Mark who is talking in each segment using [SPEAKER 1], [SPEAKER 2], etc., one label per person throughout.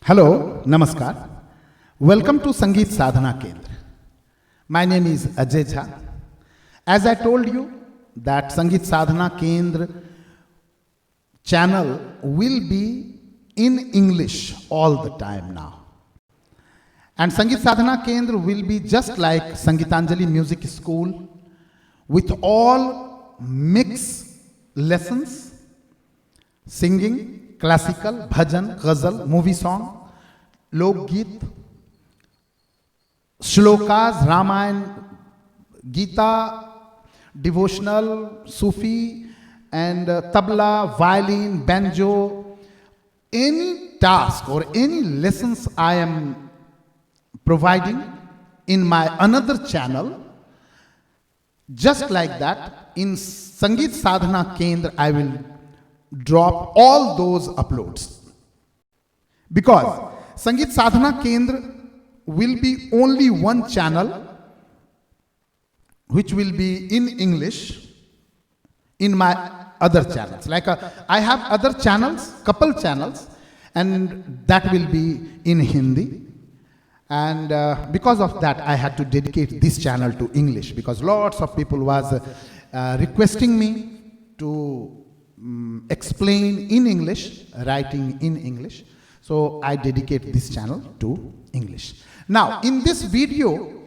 [SPEAKER 1] Hello, Namaskar. Welcome to Sangeet Sadhana Kendra. My name is Ajay Jha. As I told you that Sangeet Sadhana Kendra channel will be in English all the time now. And Sangeet Sadhana Kendra will be just like Sangeetanjali Music School with all mixed lessons, singing, classical, bhajan, ghazal, movie song, lok geet, shlokas, Ramayana, Gita, devotional, Sufi, and tabla, violin, banjo. Any task or any lessons I am providing in my another channel, just like that, in Sangeet Sadhana Kendra, I will drop all those uploads. Because Sangeet Sadhana Kendra will be only one channel which will be in English in my other channels. Like I have other channels, couple channels, and that will be in Hindi. And because of that, I had to dedicate this channel to English because lots of people was requesting me to explain in English, writing in English. So I dedicate this channel to English. Now, in this video,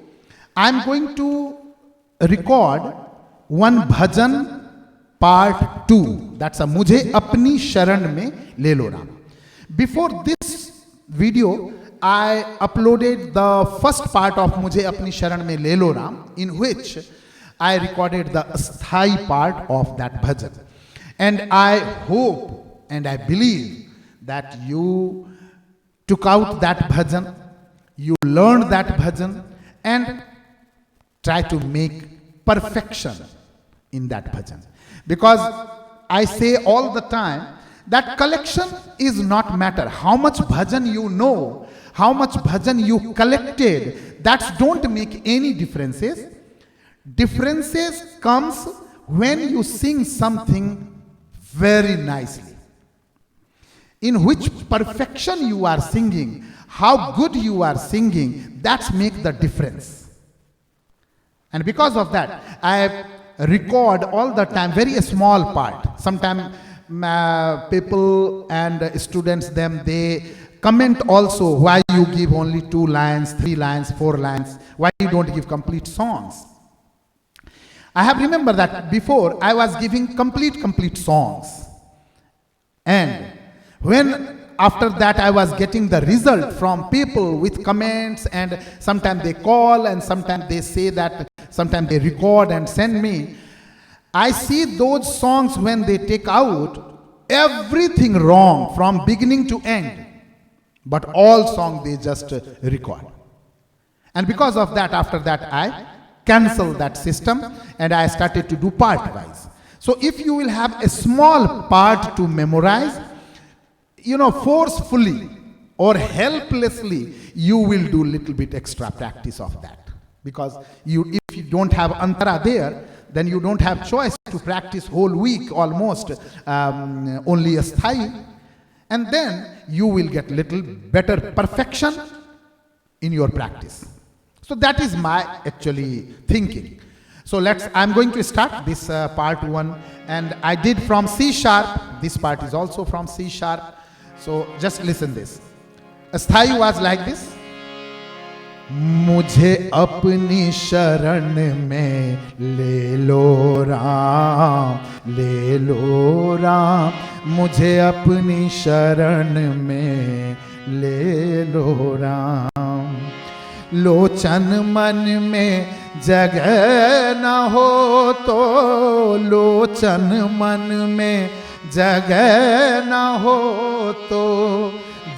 [SPEAKER 1] I'm going to record one bhajan part 2. That's a Mujhe Apni Sharan Mein Le Lo Ram. Before this video, I uploaded the first part of Mujhe Apni Sharan Mein Le Lo Ram, in which I recorded the sthai part of that bhajan. And I hope and I believe that you took out that bhajan, you learned that bhajan, and try to make perfection in that bhajan. Because I say all the time that collection is not matter. How much bhajan you know, how much bhajan you collected, that don't make any differences. Differences comes when you sing something very nicely. In which perfection you are singing, how good you are singing, that makes the difference. And because of that, I record all the time very small part. Sometimes people and students, they comment also why you give only 2 lines, 3 lines, 4 lines, why you don't give complete songs. I have remembered that before I was giving complete songs. And when after that I was getting the result from people with comments, and sometimes they call and sometimes they say that, sometimes they record and send me. I see those songs when they take out everything wrong from beginning to end. But all songs they just record. And because of that, after that I cancel that system and I started to do part wise. So if you will have a small part to memorize, forcefully or helplessly, you will do little bit extra practice of that. Because if you don't have antara there, then you don't have choice to practice whole week almost only a sthai. And then you will get little better perfection in your practice. So that is my actually thinking. So I'm going to start this part 1, and I did from C sharp. This part is also from C sharp. So just listen this. Sthai was like this. मुझे अपनी शरण में ले लो राम, ले लो राम, मुझे अपनी शरण में ले लो राम। लोचन मन में जगह न हो तो, लोचन मन में जगह न हो तो,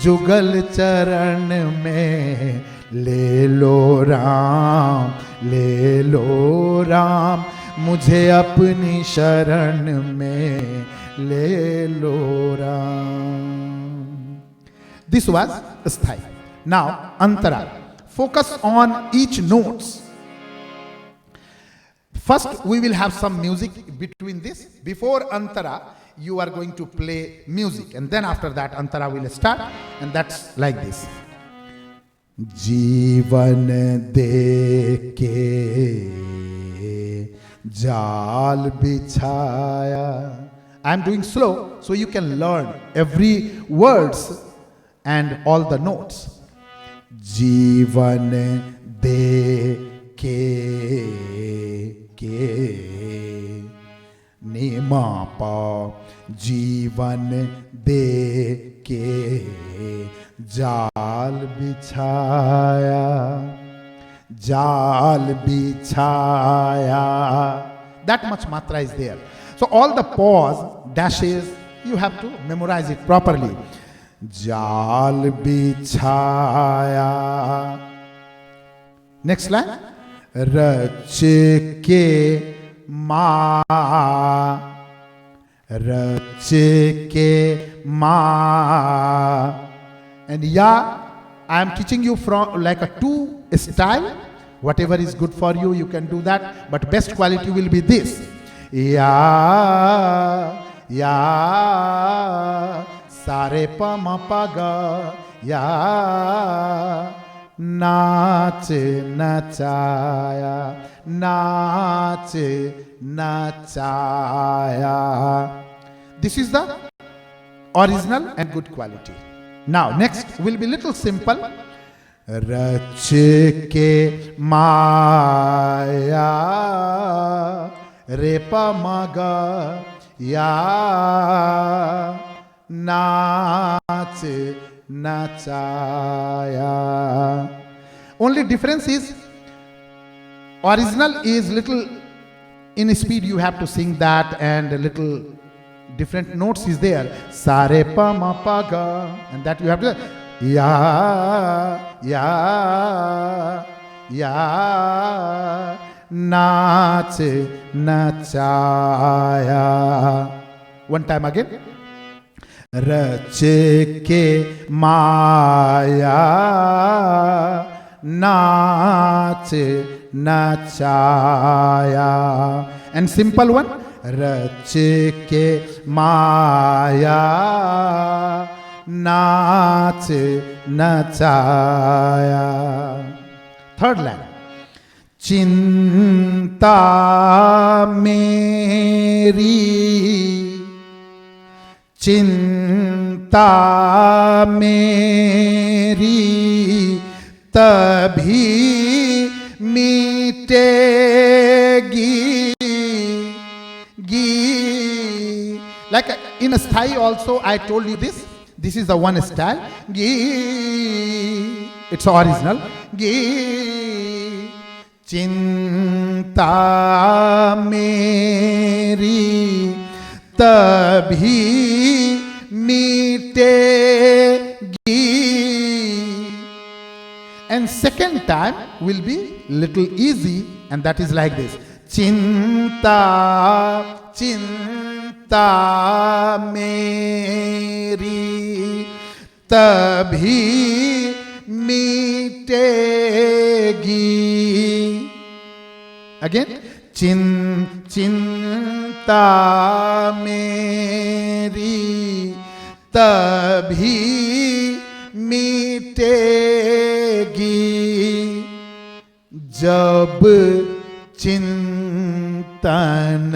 [SPEAKER 1] जुगल चरण में ले लो राम, ले लो राम, मुझे अपनी शरण में ले लो Ram. This was sthai. Now antara. Focus on each notes. First we will have some music between this. Before antara, you are going to play music, and then after that antara will start, and that's like this. जीवन दे के जाल बिछाया. I am doing slow so you can learn every words and all the notes. जीवन दे के नीमा पा जीवन दे के जाल बिछाया. That much matra is there. So all the pause, dashes, you have to memorize it properly. जाल बिछाया. Next line. रच के माँ. And yeah, I am teaching you from like a two style. Whatever is good for you, you can do that. But best quality will be this. Ya sare pa ma pa ga ya नाच नचाया. This is the original and good quality. Now next will be little simple. रच के माया रे प म ग या नाच nachaya. Only difference is original is little in speed, you have to sing that, and a little different notes is there. Sare pa ma pa ga, and that you have to ya naach nachaya. One time again. रच के माया नाच नचाया. And simple one. रच के माया नाच नचाया. Third line. चिंता मेरी चिंता मेरी तभी मिटेगी. Like in a style also I told you this. This is the one style. It's original. चिंता मेरी तभी मिटेगी. And second time will be little easy, and that is like this. चिंता मेरी तभी मिटेगी. Again. चिंता मेरी तभी मिटेगी जब चिंतन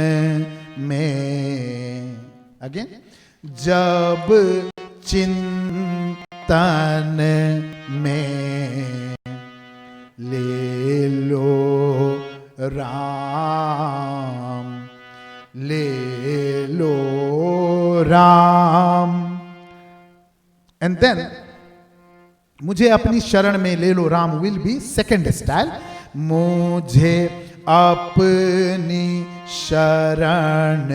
[SPEAKER 1] में. Again. जब चिंतन में ले लो राम ले लो राम. And then मुझे अपनी शरण में ले लो Ram will be second style. मुझे अपनी शरण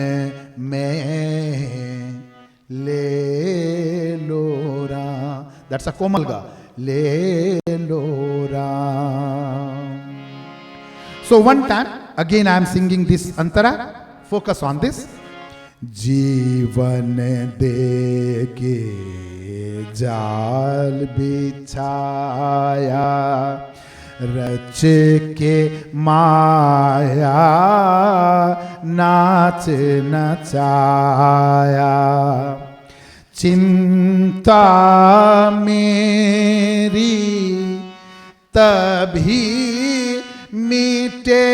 [SPEAKER 1] में ले लो Ram. That's a komal ga. ले लो Ram. So one time again I am singing this antara. Focus on this. जीवन दे के जाल बिछाया रच के माया नाच नचाया। चिंता मेरी तभी मिटेगी,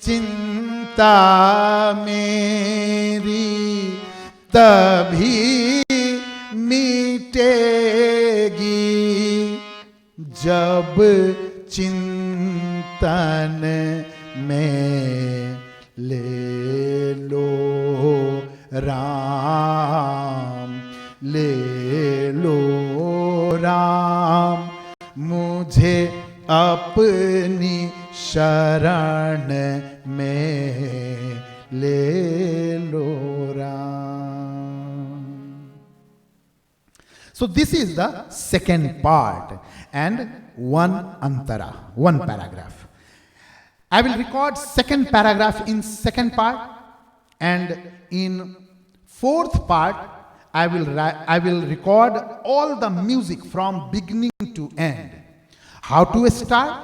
[SPEAKER 1] चिंता मेरी तभी मिटेगी, जब चिंतन में ले लो राम, ले लो राम, मुझे अपनी शरण में ले लो Ram. So this is the second part and one antara, one paragraph. I will record second paragraph in second part, and in fourth part I will record all the music from beginning to end. How to start,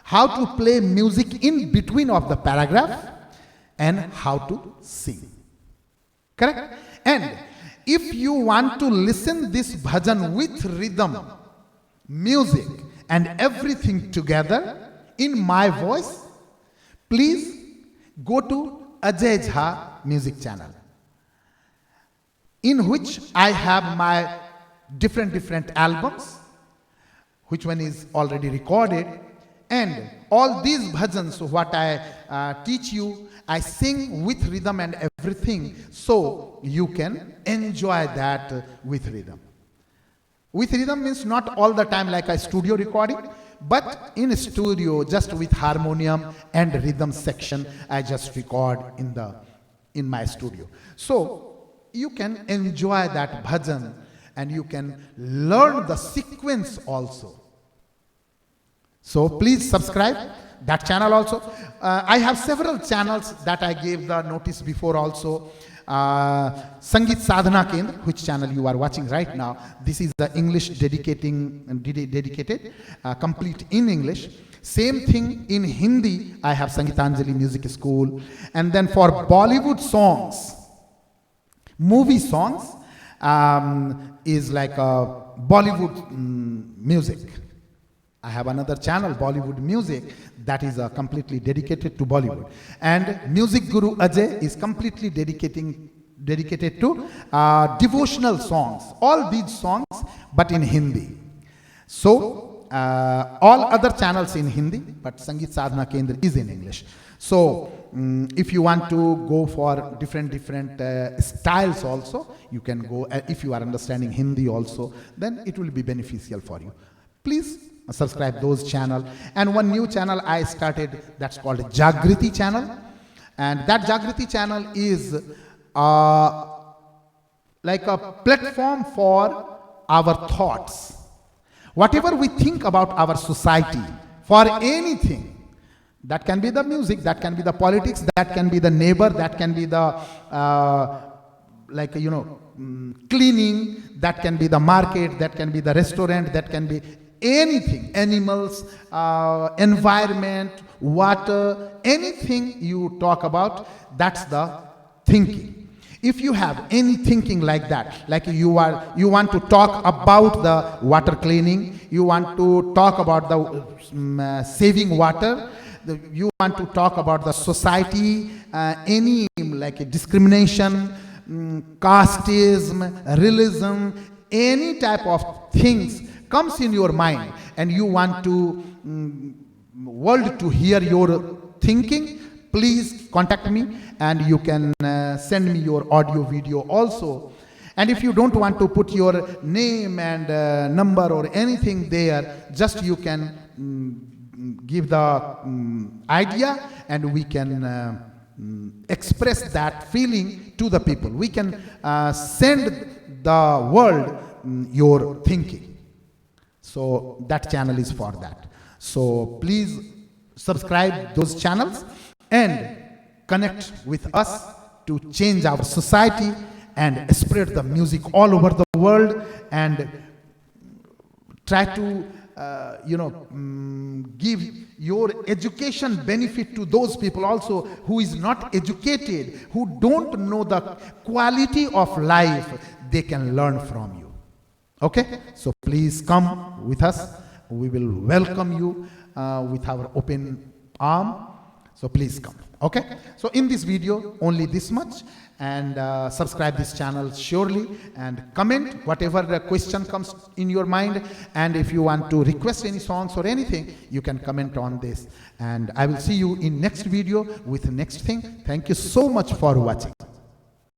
[SPEAKER 1] how to play music in between of the paragraph, and how to sing. Correct? And if you want to listen this bhajan with rhythm, music and everything together in my voice, please go to Ajay Jha music channel, in which I have my different albums, which one is already recorded, and all these bhajans what I teach you, I sing with rhythm and everything, so you can enjoy that with rhythm. With rhythm means not all the time like a studio recording, but in a studio just with harmonium and rhythm section I just record in my studio. So you can enjoy that bhajan and you can learn the sequence also. So please subscribe that channel also. I have several channels that I gave the notice before also. Sangeet Sadhana Kendra, which channel you are watching right now. This is the English dedicated, complete in English. Same thing in Hindi, I have Sangeetanjali Music School. And then for Bollywood songs, movie songs, is like Bollywood music. I have another channel, Bollywood Music, that is completely dedicated to Bollywood. And Music Guru Ajay is completely dedicated to devotional songs. All these songs, but in Hindi. So, all other channels in Hindi, but Sangeet Sadhana Kendra is in English. So, if you want to go for different styles also, you can go. If you are understanding Hindi also, then it will be beneficial for you. Please subscribe those channel. And one new channel I started, that's called Jagriti channel. And that Jagriti channel is like a platform for our thoughts. Whatever we think about our society, for anything, that can be the music, that can be the politics, that can be the neighbor, that can be the cleaning, that can be the market, that can be the restaurant, that can be anything, animals, environment, water, anything you talk about, that's the thinking. If you have any thinking like that, like you want to talk about the water cleaning, you want to talk about the saving water, you want to talk about the society, any like discrimination, casteism, religion, any type of things comes in your mind and you want to world to hear your thinking, please contact me and you can send me your audio video also. And if you don't want to put your name and number or anything there, just you can give the idea and we can express that feeling to the people. We can send the world your thinking. So that channel is for that. So please subscribe those channels and connect with us to change our society and spread the music all over the world and try to give your education benefit to those people also who is not educated, who don't know the quality of life. They can learn from you. Okay, so please come with us. We will welcome you with our open arm. So please come. Okay, so in this video only this much, and subscribe this channel surely, and comment whatever the question comes in your mind, and if you want to request any songs or anything, you can comment on this, and I will see you in next video with next thing. Thank you so much for watching.